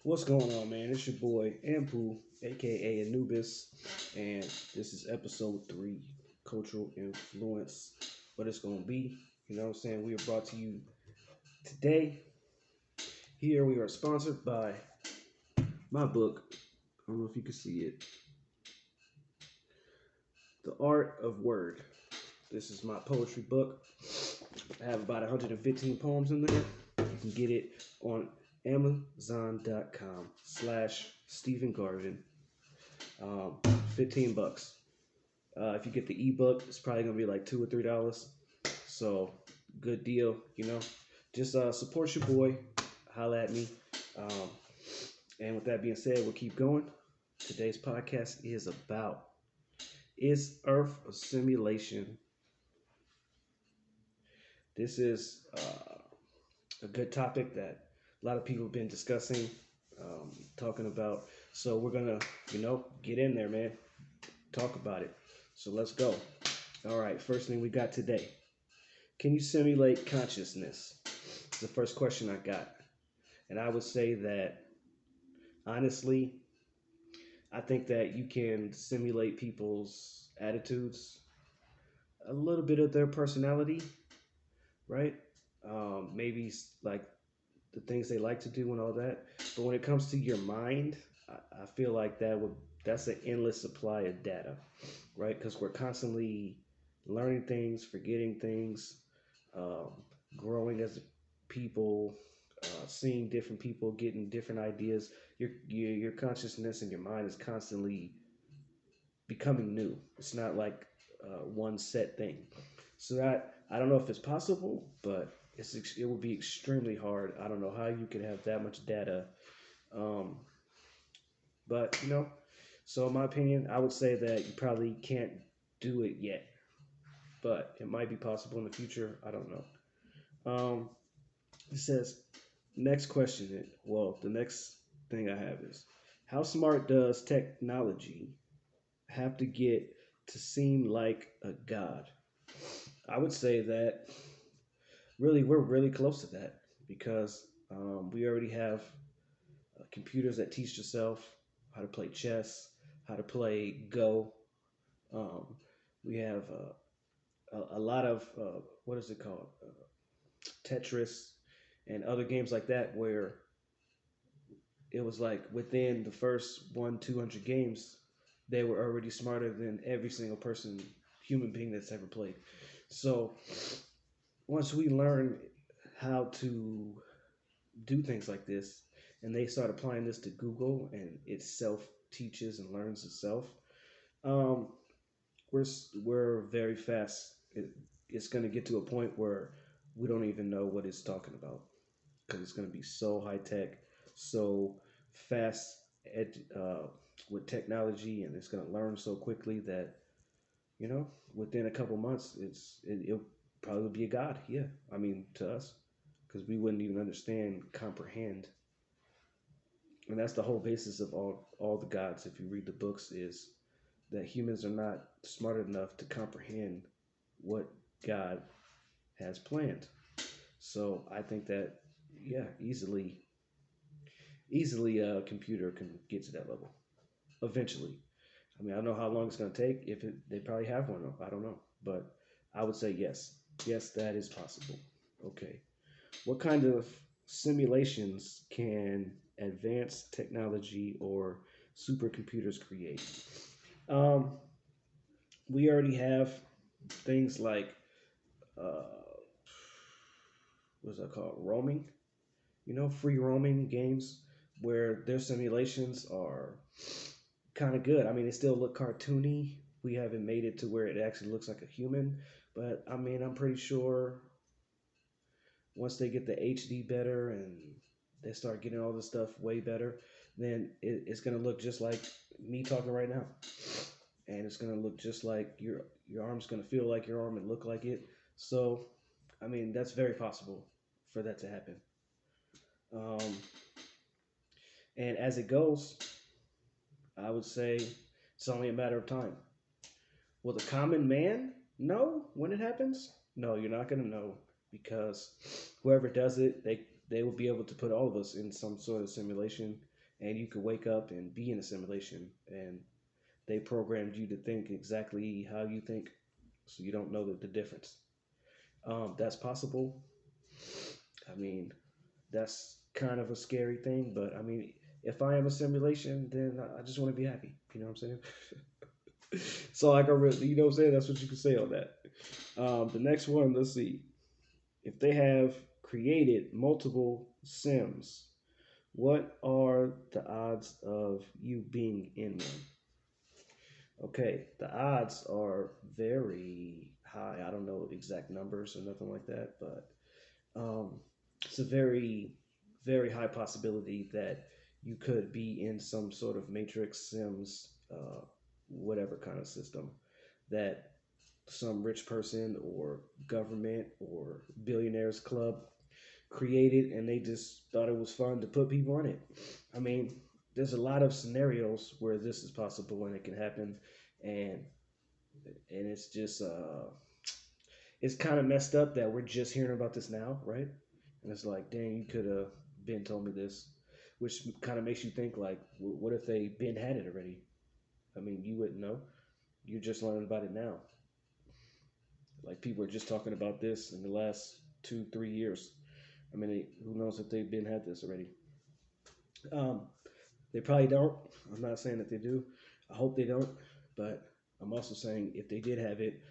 What's going on, man? It's your boy Ampu, aka Anubis, and this is episode 3, Cultural Influence. What it's gonna be, you know what I'm saying? We are brought to you today. Here we are sponsored by my book. I don't know if you can see it. The Art of Word. This is my poetry book. I have about 115 poems in there. You can get it on Amazon.com/Stephen Garvin. 15 bucks. If you get the ebook, it's probably gonna be like $2 or $3. So good deal, you know. Just support your boy, holla at me. Um, and with that being said, we'll keep going. Today's podcast is Earth a simulation? This is a good topic that a lot of people have been discussing, talking about. So we're gonna, get in there, man. Talk about it. So let's go. All right, first thing we got today. Can you simulate consciousness? It's the first question I got. And I would say that, honestly, I think that you can simulate people's attitudes, a little bit of their personality, right? Maybe like the things they like to do and all that. But when it comes to your mind, I feel like that's an endless supply of data, right? Because we're constantly learning things, forgetting things, um, growing as people, seeing different people, getting different ideas. Your consciousness and your mind is constantly becoming new. It's not like one set thing. So that I don't know if it's possible, but it would be extremely hard. I don't know how you could have that much data, um, but so in my opinion, I would say that you probably can't do it yet, but it might be possible in the future. I don't know. Um, it says next question. Well, the next thing I have is how smart does technology have to get to seem like a god? I would say that really we're really close to that because we already have computers that teach yourself how to play chess, how to play Go. Um, we have a lot of what is it called, Tetris, and other games like that where it was like within the first 200 games, they were already smarter than every single human being that's ever played. So once we learn how to do things like this, and they start applying this to Google, and it self teaches and learns itself, um, we're very fast. It's going to get to a point where we don't even know what it's talking about because it's going to be so high tech, so fast with technology, and it's going to learn so quickly that within a couple months, it'll probably be a god. Yeah, I mean to us, because we wouldn't even understand, comprehend, and that's the whole basis of all the gods. If you read the books, is that humans are not smart enough to comprehend what God has planned. So I think that yeah, easily a computer can get to that level eventually. I mean, I don't know how long it's going to take. They probably have one, I don't know, but I would say yes, yes, that is possible. Okay, what kind of simulations can advanced technology or supercomputers create? Um, we already have things like uh, what's that called? Roaming. Free roaming games where their simulations are kind of good. I mean, they still look cartoony. We haven't made it to where it actually looks like a human, but I mean, I'm pretty sure once they get the HD better and they start getting all this stuff way better, then it's gonna look just like me talking right now, and it's gonna look just like your arm's gonna feel like your arm and look like it. So, I mean, that's very possible for that to happen. Um, and as it goes, I would say it's only a matter of time. Will the common man know when it happens? No, you're not going to know because whoever does it, they will be able to put all of us in some sort of simulation. and you could wake up and be in a simulation, and they programmed you to think exactly how you think, so you don't know the difference. That's possible. I mean, that's kind of a scary thing, but I mean, if I am a simulation, then I just want to be happy. You know what I'm saying? So like, I really, you know what I'm saying? That's what you can say on that. The next one, let's see. If they have created multiple Sims, what are the odds of you being in one? Okay, the odds are very high. I don't know exact numbers or nothing like that, but um, it's a very, very high possibility that you could be in some sort of Matrix Sims, whatever kind of system that some rich person or government or billionaires club created, and they just thought it was fun to put people in it. I mean, there's a lot of scenarios where this is possible and it can happen, and it's just it's kind of messed up that we're just hearing about this now, right? And it's like, dang, you could have been told me this, which kind of makes you think like, what if they been had it already? I mean, you wouldn't know. You're just learning about it now. Like people are just talking about this in the last 2 3 years. I mean, who knows if they've been had this already? Um, they probably don't. I'm not saying that they do. I hope they don't. But I'm also saying if they did have it,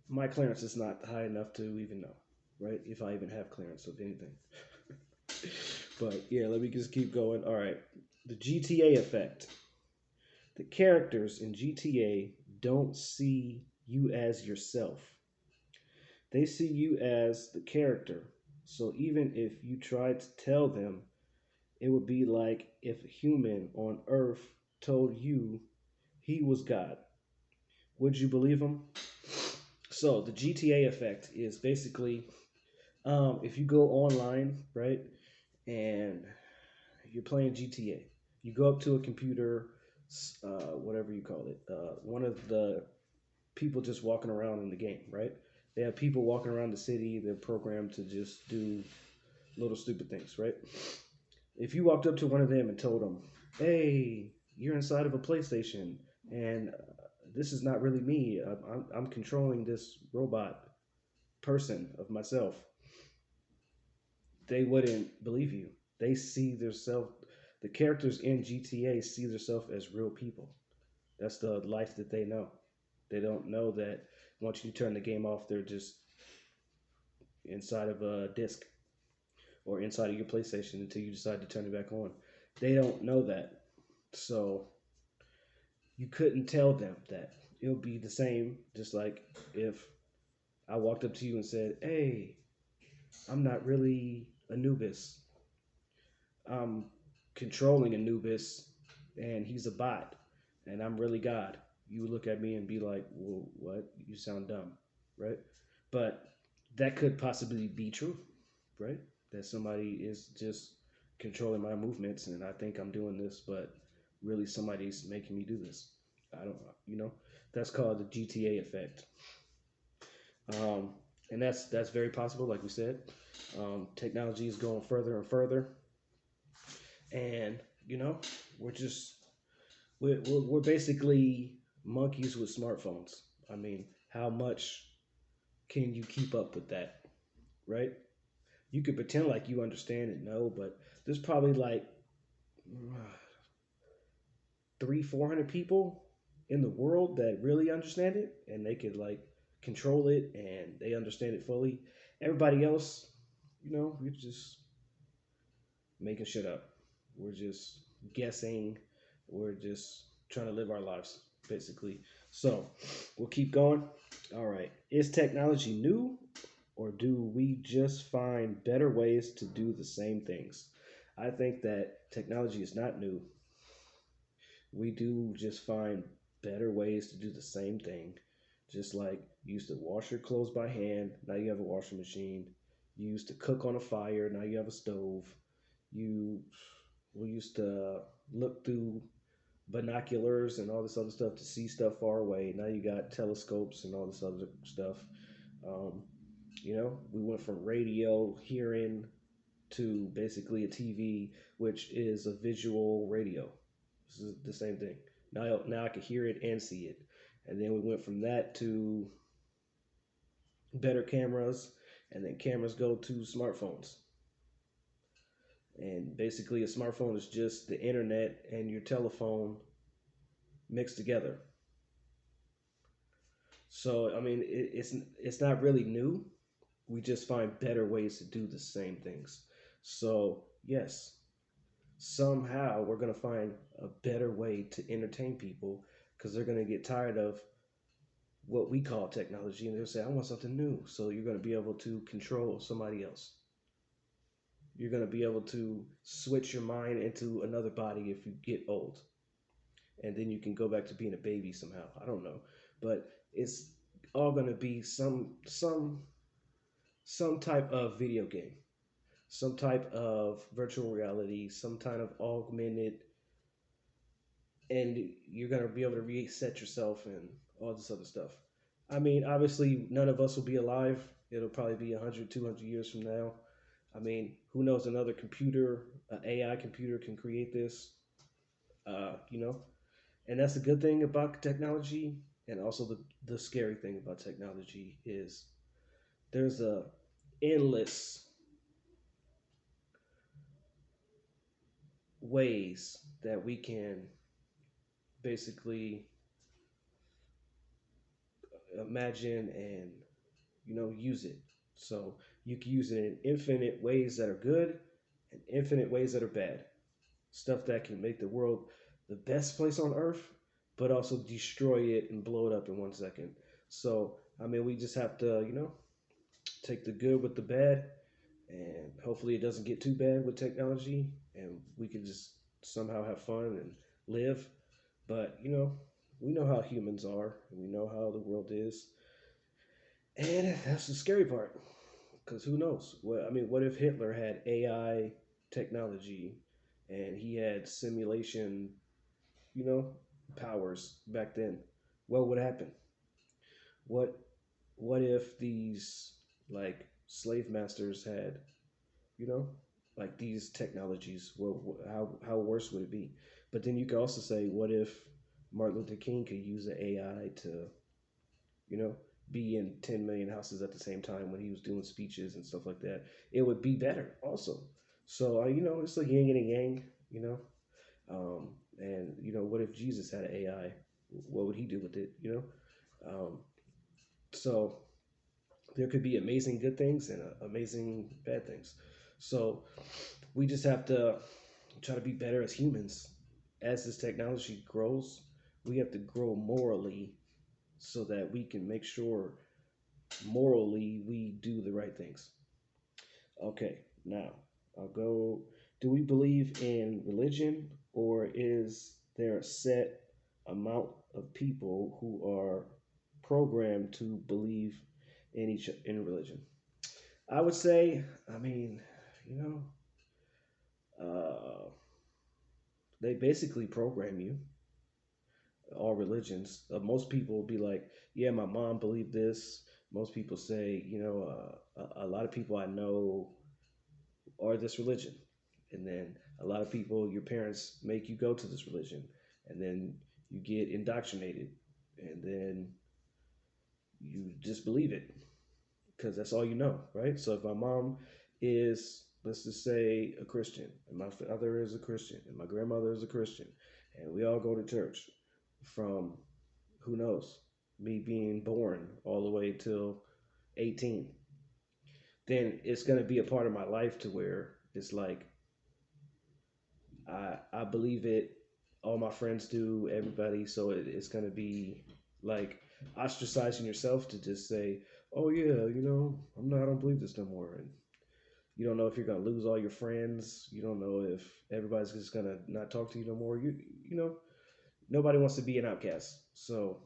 my clearance is not high enough to even know, right? If I even have clearance of anything. But yeah, let me just keep going. All right. The GTA effect. The characters in GTA don't see you as yourself. They see you as the character. So even if you try to tell them, it would be like if a human on Earth told you he was God. Would you believe him? So the GTA effect is basically if you go online, right, and you're playing GTA, you go up to a computer, whatever you call it, one of the people just walking around in the game, right? They have people walking around the city. They're programmed to just do little stupid things, right? If you walked up to one of them and told them, "Hey, you're inside of a PlayStation, and this is not really me. I'm controlling this robot person of myself," they wouldn't believe you. They see themselves. The characters in GTA see themselves as real people. That's the life that they know. They don't know that once you turn the game off, they're just inside of a disc or inside of your PlayStation until you decide to turn it back on. They don't know that. So you couldn't tell them that. It'll be the same, just like if I walked up to you and said, "Hey, I'm not really Anubis. I'm controlling Anubis, and he's a bot, and I'm really God." You would look at me and be like, "Well, what? You sound dumb, right?" But that could possibly be true, right? That somebody is just controlling my movements, and I think I'm doing this, but really somebody's making me do this. I don't know, you know. That's called the GTA effect, um, and that's very possible. Like we said, technology is going further and further, and you know, we're just we're basically monkeys with smartphones. I mean, how much can you keep up with that, right? You could pretend like you understand it, no, but there's probably like 300 400 people in the world that really understand it, and they could like control it and they understand it fully. Everybody else, you know, we're just making shit up. We're just guessing. We're just trying to live our lives, basically. So we'll keep going. All right. Is technology new, or do we just find better ways to do the same things? I think that technology is not new. We do just find better ways to do the same thing. Just like you used to wash your clothes by hand, now you have a washing machine. You used to cook on a fire, now you have a stove. You we used to look through binoculars and all this other stuff to see stuff far away. Now you got telescopes and all this other stuff. Um, you know, we went from radio hearing to basically a TV, which is a visual radio. This is the same thing. Now I can hear it and see it. And then we went from that to better cameras, and then cameras go to smartphones. And basically, a smartphone is just the internet and your telephone mixed together. So I mean, it's not really new. We just find better ways to do the same things. So yes, somehow we're gonna find a better way to entertain people because they're gonna get tired of what we call technology and they'll say, I want something new. So you're gonna be able to control somebody else. You're gonna be able to switch your mind into another body if you get old. And then you can go back to being a baby somehow. I don't know. But it's all gonna be some type of video game, some type of virtual reality, some kind of augmented, and you're gonna be able to reset yourself and all this other stuff. I mean, obviously, none of us will be alive. It'll probably be 100, 200 years from now. I mean, who knows? Another computer, an AI computer, can create this. You know, and that's the good thing about technology, and also the scary thing about technology is there's a endless ways that we can basically imagine and use it. So you can use it in infinite ways that are good and infinite ways that are bad. Stuff that can make the world the best place on earth, but also destroy it and blow it up in 1 second. So I mean, we just have to take the good with the bad, and hopefully it doesn't get too bad with technology, and we can just somehow have fun and live. But we know how humans are, and we know how the world is, and that's the scary part. Because who knows? Well, I mean, what if Hitler had AI technology, and he had simulation, you know, powers back then? What would happen? What What if these like slave masters had, you know, like these technologies? Well, how worse would it be? But then you could also say, what if Martin Luther King could use the AI to, you know, be in 10 million houses at the same time when he was doing speeches and stuff like that? It would be better also. So, it's like yin and a yang, and, what if Jesus had an AI? What would he do with it? Um, so there could be amazing good things and amazing bad things. So we just have to try to be better as humans. As this technology grows, we have to grow morally so that we can make sure morally we do the right things. Okay, now I'll go. Do we believe in religion, or is there a set amount of people who are programmed to believe in religion? I would say, I mean, you know, uh, they basically program you. All religions. Most people will be like, yeah, my mom believed this. Most people say, a lot of people I know are this religion. And then a lot of people, your parents make you go to this religion. And then you get indoctrinated. And then you just believe it because that's all you know, right? So if my mom is, let's just say, a Christian, and my father is a Christian, and my grandmother is a Christian, and we all go to church from who knows, me being born all the way till 18, then it's going to be a part of my life to where it's like I believe it. All my friends do, everybody. So it's going to be like ostracizing yourself to just say, "Oh yeah, I don't believe this no more." And you don't know if you're going to lose all your friends. You don't know if everybody's just going to not talk to you no more. Nobody wants to be an outcast. So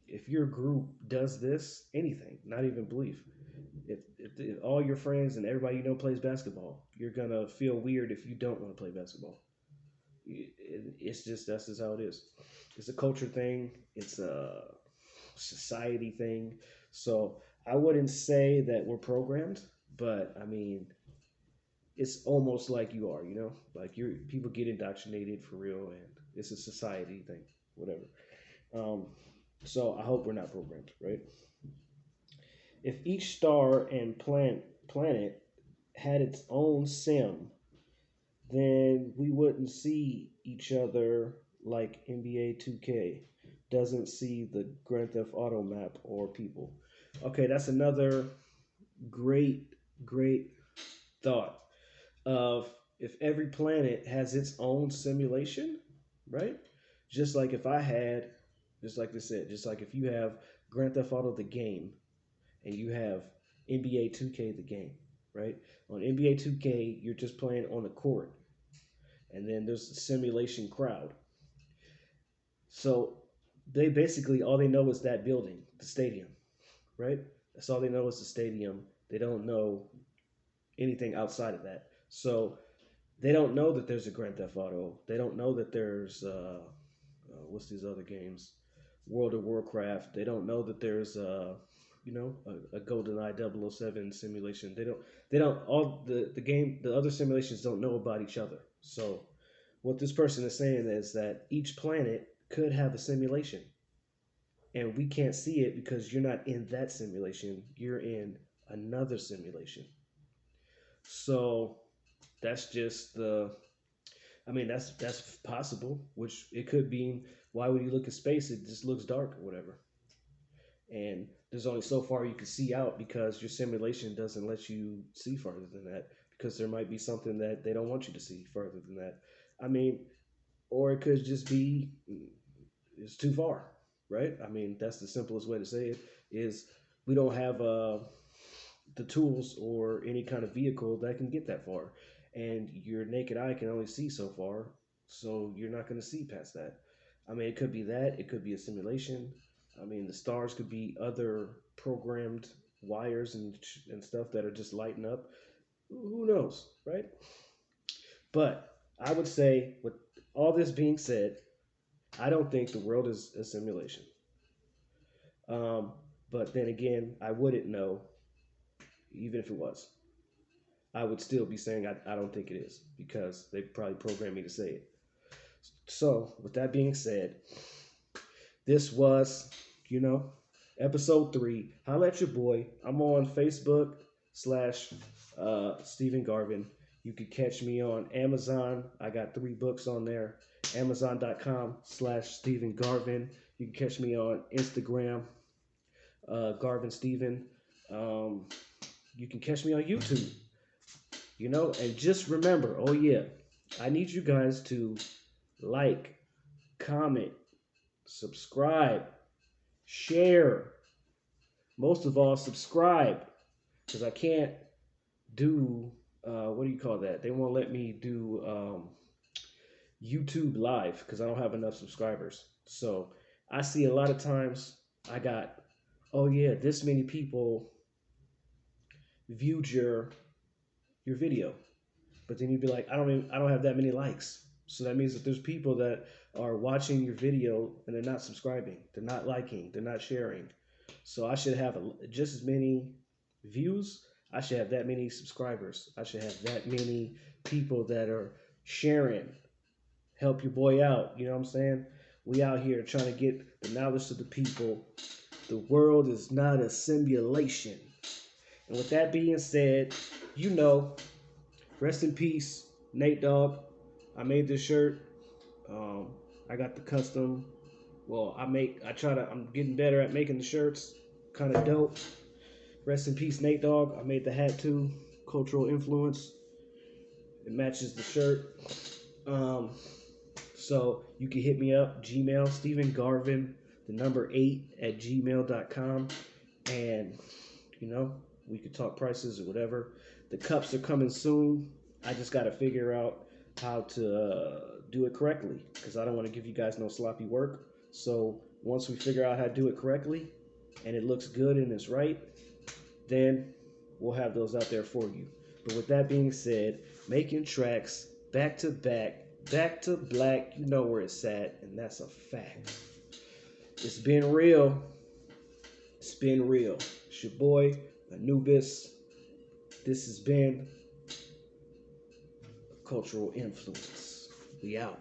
if your group does this, anything, not even belief, if all your friends and everybody plays basketball, you're gonna feel weird if you don't want to play basketball. It's just that's just how it is. It's a culture thing. It's a society thing. So I wouldn't say that we're programmed, but I mean, it's almost like you are, like people get indoctrinated for real, and it's a society thing, whatever. Um, so I hope we're not programmed, right? If each star and planet had its own sim, then we wouldn't see each other like NBA 2K doesn't see the Grand Theft Auto map or people. Okay, that's another great, great thought of if every planet has its own simulation, right? Just like if I had, just like they said, just like if you have Grand Theft Auto the game and you have NBA 2K the game, right? On NBA 2K, you're just playing on the court, and then there's a simulation crowd. So they basically all they know is that building, the stadium, right? That's all they know is the stadium. They don't know anything outside of that. So they don't know that there's a Grand Theft Auto. They don't know that there's what's these other games, World of Warcraft. They don't know that there's a GoldenEye 007 simulation. They don't all the game the other simulations don't know about each other. So what this person is saying is that each planet could have a simulation, and we can't see it because you're not in that simulation. You're in another simulation. So that's just the I mean, that's possible. Which it could be. Why would you look at space? It just looks dark or whatever. And there's only so far you can see out because your simulation doesn't let you see farther than that. Because there might be something that they don't want you to see further than that. I mean, or it could just be it's too far, right? I mean, that's the simplest way to say it. Is we don't have the tools or any kind of vehicle that can get that far. And your naked eye can only see so far, so you're not going to see past that. I mean, it could be that, it could be a simulation. I mean, the stars could be other programmed wires and stuff that are just lighting up. Who knows, right? But I would say, with all this being said, I don't think the world is a simulation. Um, but then again, I wouldn't know even if it was. I would still be saying I don't think it is because they probably programmed me to say it. So, with that being said, this was, you know, episode 3. Holla at your boy. I'm on Facebook slash Stephen Garvin. You could catch me on Amazon. I got 3 books on there. Amazon.com slash Stephen Garvin. You can catch me on Instagram, Garvin Stephen. You can catch me on YouTube. And just remember, oh yeah, I need you guys to like, comment, subscribe, share. Most of all, subscribe, because I can't do what do you call that? They won't let me do YouTube live because I don't have enough subscribers. So I see a lot of times I got, oh yeah, this many people viewed your video, but then you'd be like, I don't have that many likes. So that means that there's people that are watching your video and they're not subscribing, they're not liking, they're not sharing. So I should have just as many views. I should have that many subscribers. I should have that many people that are sharing. Help your boy out. You know what I'm saying? We out here trying to get the knowledge to the people. The world is not a simulation. And with that being said, rest in peace, Nate Dogg. I made this shirt. I got the custom. Well, I'm getting better at making the shirts. Kind of dope. Rest in peace, Nate Dogg. I made the hat too. Cultural influence. It matches the shirt. So you can hit me up, Gmail, Stephen Garvin, the number 8 at gmail.com. And, we could talk prices or whatever. The cups are coming soon. I just got to figure out how to do it correctly because I don't want to give you guys no sloppy work. So once we figure out how to do it correctly and it looks good and it's right, then we'll have those out there for you. But with that being said, making tracks back to back, back to black, you know where it's at, and that's a fact. It's been real. It's been real. It's your boy, Anubis. This has been cultural influence. We out.